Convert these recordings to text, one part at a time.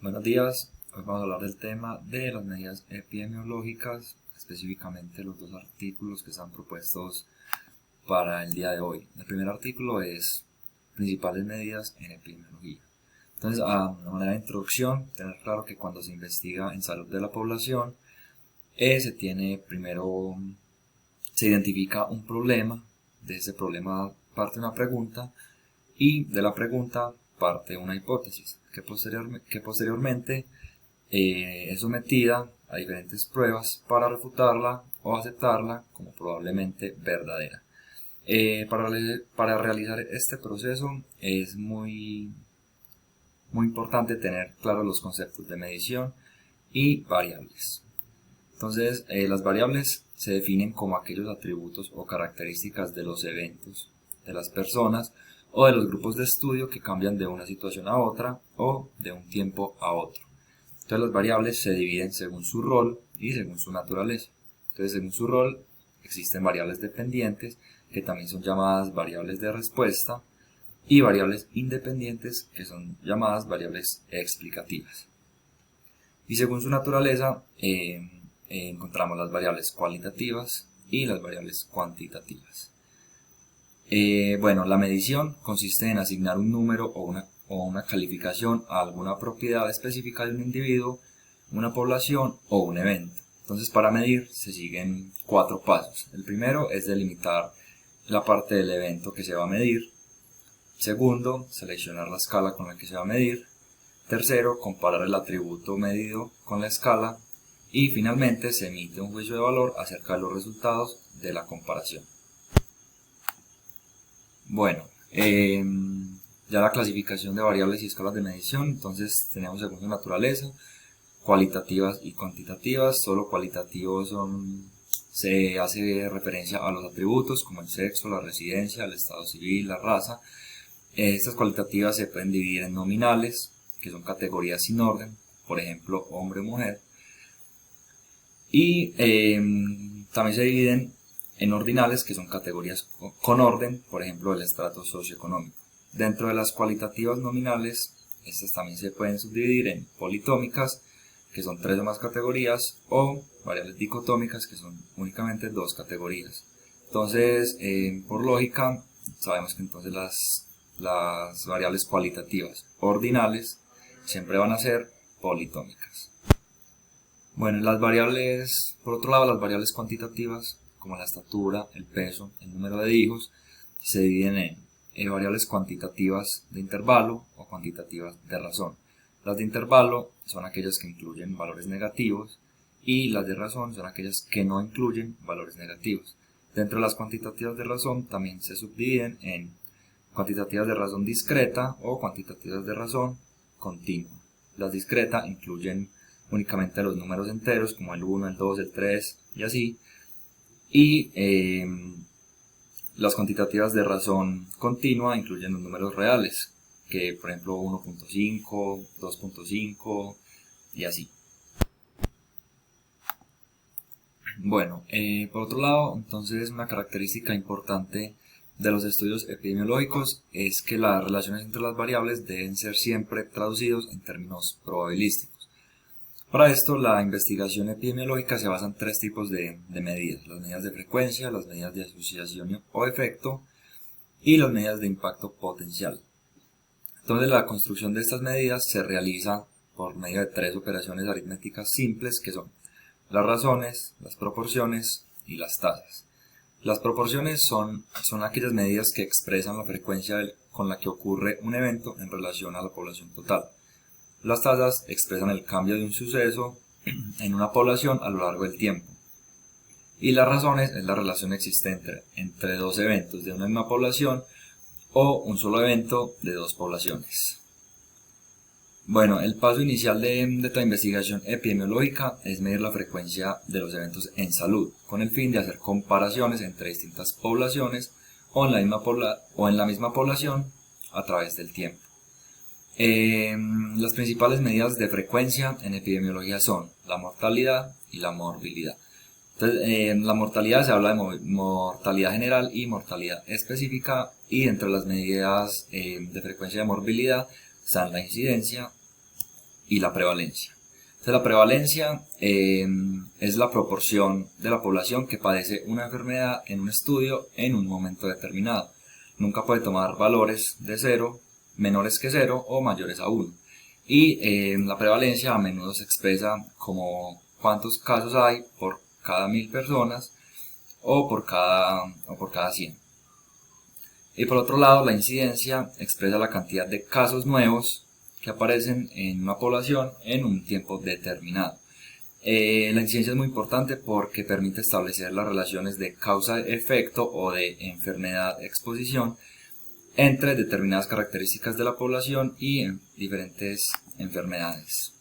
Buenos días, hoy vamos a hablar del tema de las medidas epidemiológicas, específicamente los dos artículos que están propuestos para el día de hoy. El primer artículo es principales medidas en epidemiología. Entonces, a manera de introducción, tener claro que cuando se investiga en salud de la población, se identifica un problema, de ese problema parte una pregunta y de la pregunta parte una hipótesis que posteriormente es sometida a diferentes pruebas para refutarla o aceptarla como probablemente verdadera. Para realizar este proceso es muy importante tener claros los conceptos de medición y variables. Entonces, las variables se definen como aquellos atributos o características de los eventos, de las personas o de los grupos de estudio que cambian de una situación a otra o de un tiempo a otro. Entonces, las variables se dividen según su rol y según su naturaleza. Entonces, según su rol, existen variables dependientes, que también son llamadas variables de respuesta, y variables independientes, que son llamadas variables explicativas. Y según su naturaleza, encontramos las variables cualitativas y las variables cuantitativas. La medición consiste en asignar un número o una calificación a alguna propiedad específica de un individuo, una población o un evento. Entonces, para medir se siguen 4 pasos. El primero es delimitar la parte del evento que se va a medir. Segundo, seleccionar la escala con la que se va a medir. Tercero, comparar el atributo medido con la escala. Y finalmente se emite un juicio de valor acerca de los resultados de la comparación. Bueno, ya la clasificación de variables y escalas de medición, entonces tenemos según su naturaleza, cualitativas y cuantitativas. Solo cualitativos se hace referencia a los atributos como el sexo, la residencia, el estado civil, la raza. Estas cualitativas se pueden dividir en nominales, que son categorías sin orden, por ejemplo, hombre o mujer. Y también se dividen en ordinales, que son categorías con orden, por ejemplo, el estrato socioeconómico. Dentro de las cualitativas nominales, estas también se pueden subdividir en politómicas, que son 3 o más categorías, o variables dicotómicas, que son únicamente 2 categorías. Entonces, por lógica, sabemos que entonces las variables cualitativas ordinales siempre van a ser politómicas. Bueno, por otro lado, las variables cuantitativas, como la estatura, el peso, el número de hijos, se dividen en variables cuantitativas de intervalo o cuantitativas de razón. Las de intervalo son aquellas que incluyen valores negativos y las de razón son aquellas que no incluyen valores negativos. Dentro de las cuantitativas de razón también se subdividen en cuantitativas de razón discreta o cuantitativas de razón continua. Las discretas incluyen únicamente los números enteros como el 1, el 2, el 3 y así. Y las cuantitativas de razón continua incluyen los números reales, que por ejemplo 1.5, 2.5 y así. Bueno, por otro lado, entonces una característica importante de los estudios epidemiológicos es que las relaciones entre las variables deben ser siempre traducidos en términos probabilísticos. Para esto, la investigación epidemiológica se basa en 3 tipos de medidas: las medidas de frecuencia, las medidas de asociación o efecto y las medidas de impacto potencial. Entonces, la construcción de estas medidas se realiza por medio de 3 operaciones aritméticas simples, que son las razones, las proporciones y las tasas. Las proporciones son aquellas medidas que expresan la frecuencia con la que ocurre un evento en relación a la población total. Las tasas expresan el cambio de un suceso en una población a lo largo del tiempo. Y las razones es la relación existente entre 2 eventos de una misma población o un solo evento de 2 poblaciones. Bueno, el paso inicial de esta investigación epidemiológica es medir la frecuencia de los eventos en salud, con el fin de hacer comparaciones entre distintas poblaciones o en la misma población a través del tiempo. Las principales medidas de frecuencia en epidemiología son la mortalidad y la morbilidad. Entonces, la mortalidad se habla de mortalidad general y mortalidad específica, y entre las medidas de frecuencia de morbilidad están la incidencia y la prevalencia. Entonces, la prevalencia es la proporción de la población que padece una enfermedad en un estudio en un momento determinado. Nunca puede tomar valores de 0, menores que 0 o mayores a 1. Y la prevalencia a menudo se expresa como cuántos casos hay por cada 1000 personas o por cada 100. Y por otro lado, la incidencia expresa la cantidad de casos nuevos que aparecen en una población en un tiempo determinado. La incidencia es muy importante porque permite establecer las relaciones de causa-efecto o de enfermedad-exposición entre determinadas características de la población y diferentes enfermedades.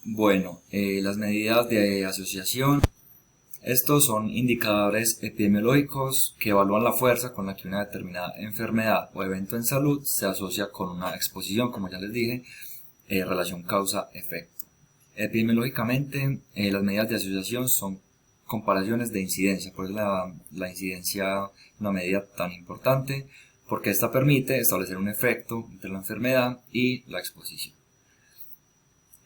Bueno, las medidas de asociación. Estos son indicadores epidemiológicos que evalúan la fuerza con la que una determinada enfermedad o evento en salud se asocia con una exposición, como ya les dije, relación causa-efecto. Epidemiológicamente, las medidas de asociación son comparaciones de incidencia, por eso la incidencia es una medida tan importante, porque esta permite establecer un efecto entre la enfermedad y la exposición.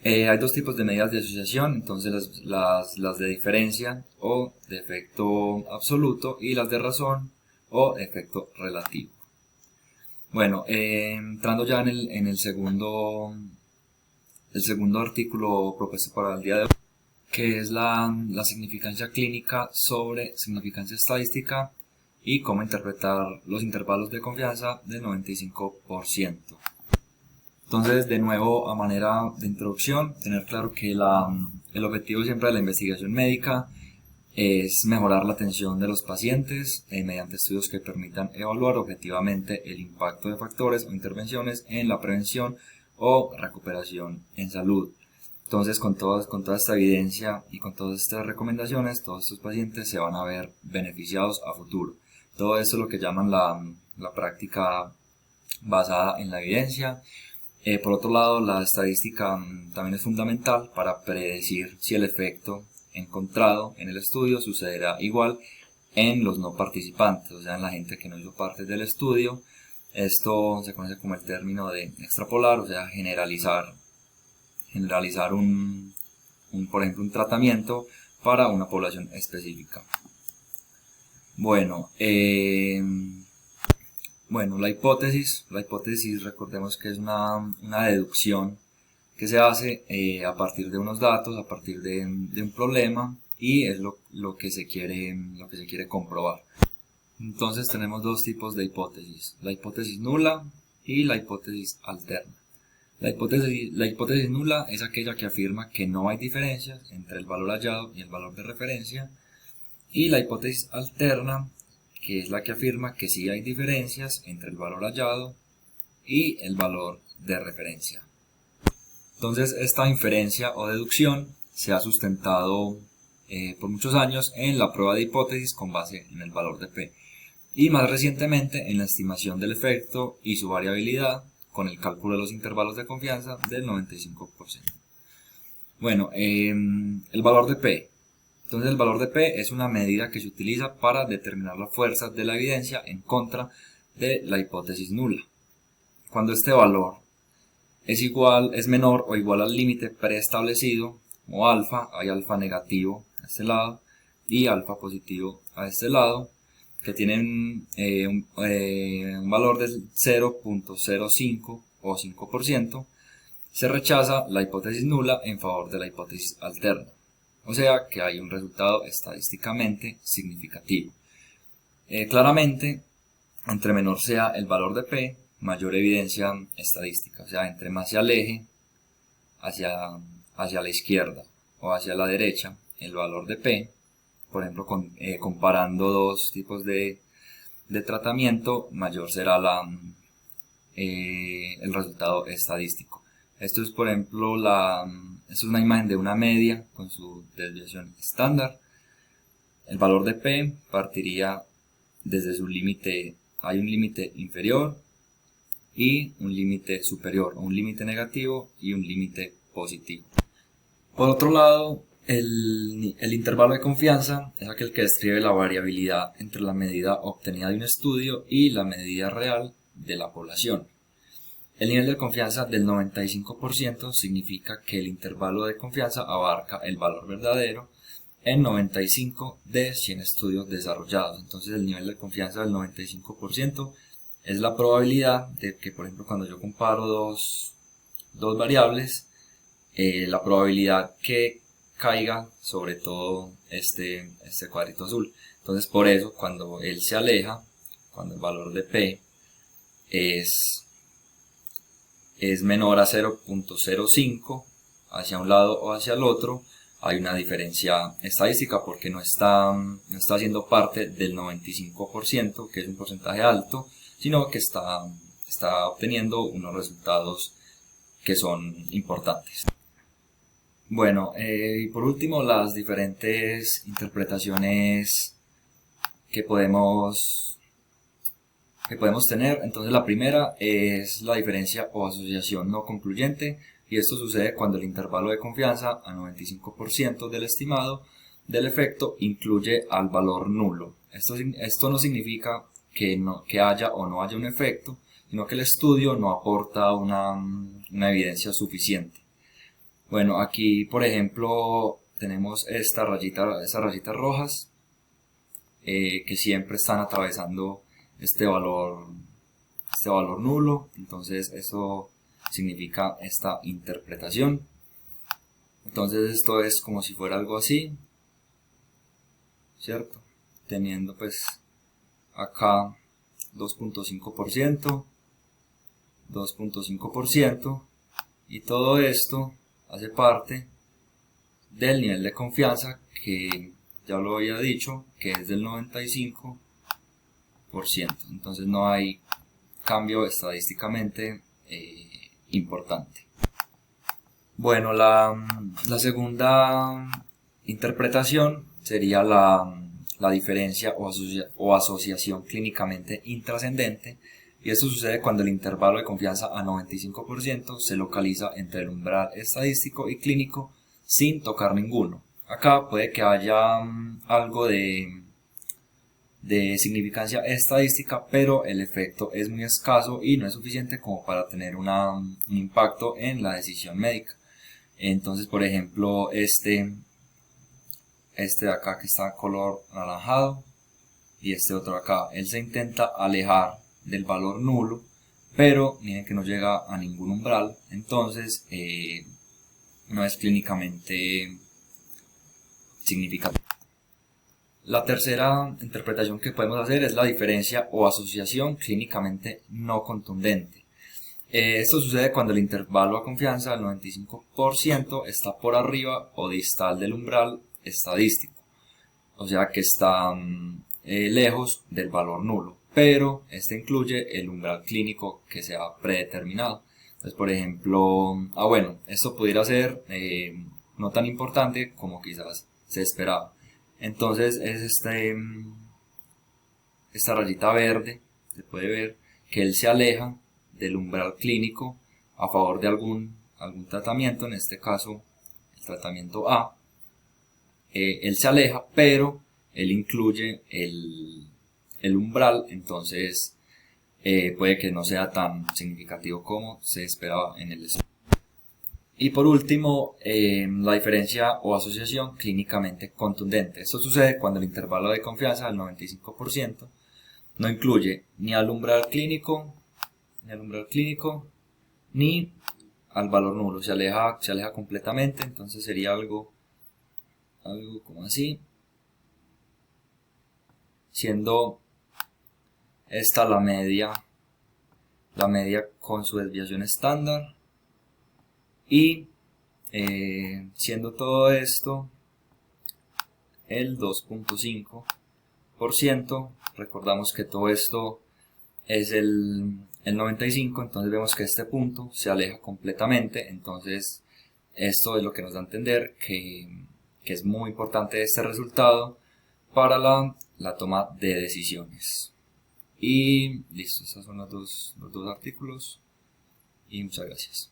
Hay dos tipos de medidas de asociación, entonces las de diferencia o de efecto absoluto y las de razón o efecto relativo. Bueno, entrando ya en el segundo artículo propuesto para el día de hoy, que es la significancia clínica sobre significancia estadística y cómo interpretar los intervalos de confianza del 95%. Entonces, de nuevo, a manera de introducción, tener claro que el objetivo siempre de la investigación médica es mejorar la atención de los pacientes mediante estudios que permitan evaluar objetivamente el impacto de factores o intervenciones en la prevención o recuperación en salud. Entonces, con toda esta evidencia y con todas estas recomendaciones, todos estos pacientes se van a ver beneficiados a futuro. Todo esto es lo que llaman la práctica basada en la evidencia. Por otro lado, la estadística también es fundamental para predecir si el efecto encontrado en el estudio sucederá igual en los no participantes, o sea, en la gente que no hizo parte del estudio. Esto se conoce como el término de extrapolar, o sea, generalizar por ejemplo, un tratamiento para una población específica. Bueno, la hipótesis recordemos que es una deducción que se hace a partir de unos datos, a partir de un problema, y es lo que se quiere comprobar. Entonces tenemos dos tipos de hipótesis, la hipótesis nula y la hipótesis alterna. La hipótesis nula es aquella que afirma que no hay diferencias entre el valor hallado y el valor de referencia, y la hipótesis alterna, que es la que afirma que sí hay diferencias entre el valor hallado y el valor de referencia. Entonces, esta inferencia o deducción se ha sustentado por muchos años en la prueba de hipótesis con base en el valor de P, y más recientemente en la estimación del efecto y su variabilidad con el cálculo de los intervalos de confianza del 95%. Bueno, el valor de P. Entonces, el valor de P es una medida que se utiliza para determinar la fuerza de la evidencia en contra de la hipótesis nula. Cuando este valor es menor o igual al límite preestablecido, o alfa, hay alfa negativo a este lado y alfa positivo a este lado, que tienen un valor del 0.05 o 5%, se rechaza la hipótesis nula en favor de la hipótesis alterna. O sea que hay un resultado estadísticamente significativo. Claramente, entre menor sea el valor de P, mayor evidencia estadística. O sea, entre más se aleje hacia la izquierda o hacia la derecha el valor de P, por ejemplo, comparando dos tipos de tratamiento, mayor será el resultado estadístico. Esto es, por ejemplo, esto es una imagen de una media con su desviación estándar. El valor de P partiría desde su límite, hay un límite inferior y un límite superior, o un límite negativo y un límite positivo. Por otro lado, el intervalo de confianza es aquel que describe la variabilidad entre la medida obtenida de un estudio y la medida real de la población. El nivel de confianza del 95% significa que el intervalo de confianza abarca el valor verdadero en 95 de 100 estudios desarrollados. Entonces el nivel de confianza del 95% es la probabilidad de que, por ejemplo, cuando yo comparo dos variables, la probabilidad que caiga sobre todo este cuadrito azul. Entonces por eso cuando él se aleja, cuando el valor de P es menor a 0.05 hacia un lado o hacia el otro, hay una diferencia estadística porque no está haciendo parte del 95%, que es un porcentaje alto, sino que está obteniendo unos resultados que son importantes. Bueno, y por último, las diferentes interpretaciones que podemos tener. Entonces la primera es la diferencia o asociación no concluyente, y esto sucede cuando el intervalo de confianza a 95% del estimado del efecto incluye al valor nulo. Esto no significa que haya o no haya un efecto, sino que el estudio no aporta una evidencia suficiente. Bueno, aquí por ejemplo tenemos estas rayitas rojas que siempre están atravesando este valor nulo. Entonces eso significa esta interpretación. Entonces esto es como si fuera algo así, ¿cierto? Teniendo pues acá 2.5%, 2.5%, y todo esto hace parte del nivel de confianza que ya lo había dicho, que es del 95%. Entonces no hay cambio estadísticamente importante. Bueno, la segunda interpretación sería la diferencia o asociación clínicamente intrascendente, y esto sucede cuando el intervalo de confianza a 95% se localiza entre el umbral estadístico y clínico sin tocar ninguno. Acá puede que haya algo de significancia estadística, pero el efecto es muy escaso y no es suficiente como para tener un impacto en la decisión médica. Entonces, por ejemplo, este de acá que está color anaranjado y este otro acá, él se intenta alejar del valor nulo, pero miren que no llega a ningún umbral, entonces no es clínicamente significativo. La tercera interpretación que podemos hacer es la diferencia o asociación clínicamente no contundente. Esto sucede cuando el intervalo de confianza del 95% está por arriba o distal del umbral estadístico, o sea que está lejos del valor nulo, pero este incluye el umbral clínico que se ha predeterminado. Entonces, por ejemplo, bueno, esto pudiera ser no tan importante como quizás se esperaba. Entonces es esta rayita verde, se puede ver que él se aleja del umbral clínico a favor de algún tratamiento, en este caso el tratamiento A. Él se aleja, pero él incluye el umbral, entonces puede que no sea tan significativo como se esperaba en el estudio. Y por último, la diferencia o asociación clínicamente contundente. Esto sucede cuando el intervalo de confianza del 95% no incluye ni al umbral clínico, ni al valor nulo. Se aleja completamente, entonces sería algo como así, siendo esta la media con su desviación estándar, y siendo todo esto el 2.5%. Recordamos que todo esto es el 95, entonces vemos que este punto se aleja completamente. Entonces esto es lo que nos da a entender que es muy importante este resultado para la toma de decisiones. Y listo, estos son los dos artículos, y muchas gracias.